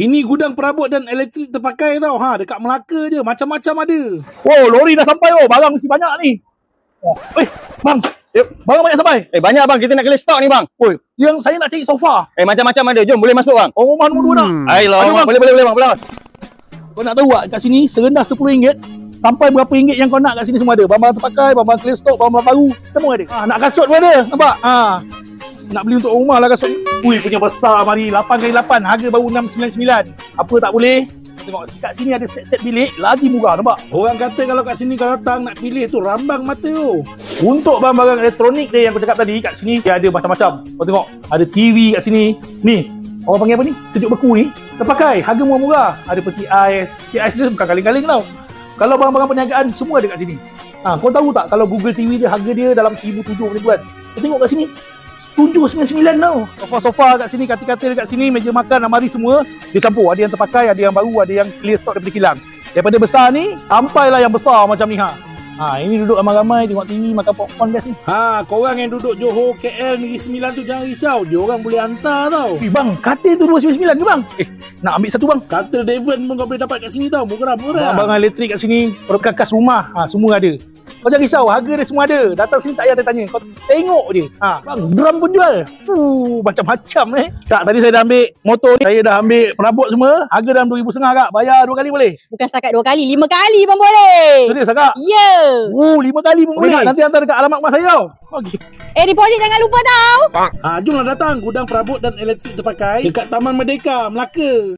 Ini gudang perabot dan elektrik terpakai tau. Dekat Melaka je. Macam-macam ada. Oh, lori dah sampai oh. Barang mesti banyak ni. Oh. Bang. Barang banyak sampai. Banyak bang. Kita nak kena stok ni bang. Oi, yang saya nak cari sofa. Macam-macam ada. Jom boleh masuk bang. Oh, rumah nombor 2 nak. Ayolah. Boleh bang. Kau nak tahu tak kat sini serendah RM10 sampai berapa ringgit yang kau nak kat sini semua ada. Barang terpakai, barang clear stock, barang baru, semua ada. Nak kasut pun ada. Nampak? Nak beli untuk rumah lah kasut ni. Ui, punya besar mari. 8x8. Harga baru RM699. Apa tak boleh? Tengok kat sini ada set-set bilik lagi murah. Nampak? Orang kata kalau kat sini kau datang nak pilih tu rambang mata tu. Untuk barang-barang elektronik dia yang aku cakap tadi, kat sini dia ada macam-macam. Kau tengok, ada TV kat sini. Ni, orang panggil apa ni? Sejuk beku ni. Terpakai, harga murah-murah. Ada peti ais. Peti ais dia bukan kaling-kaling tau. Kalau barang-barang perniagaan semua ada kat sini. Kau tahu tak kalau Google TV dia harga dia dalam 1,700 macam tu kan? Kau tengok kat sini. 799 tau. Sofa-sofa kat sini, katil-katil kat sini, meja makan, almari semua dia campur. Ada yang terpakai, ada yang baru, ada yang clear stock daripada kilang. Daripada besar ni sampailah yang besar macam ni ini duduk ramai-ramai tengok TV, makan popcorn best ni. Korang yang duduk Johor, KL, Negeri Sembilan tu jangan risau. Dia orang boleh hantar tau. Bang, katil tu 299 ke bang? Nak ambil satu bang. Katil Devon pun kau boleh dapat kat sini tau. Murah. Barang elektrik kat sini, perkakas rumah, semua ada. Kau jangan risau, harga dia semua ada. Datang sini tak payah tanya. Kau tengok je. Bang, drum pun jual. Macam-macam Tak, tadi saya dah ambil motor ni. Saya dah ambil perabot semua. Harga dalam RM2,500 kak. Bayar 2 kali boleh? Bukan setakat 2 kali, 5 kali pun boleh. Serius kak? Ya. 5 kali pun boleh. Nanti hantar dekat alamat mak saya tau. Okey. Deposit jangan lupa tau. Jomlah datang gudang perabot dan elektrik terpakai dekat Taman Merdeka, Melaka.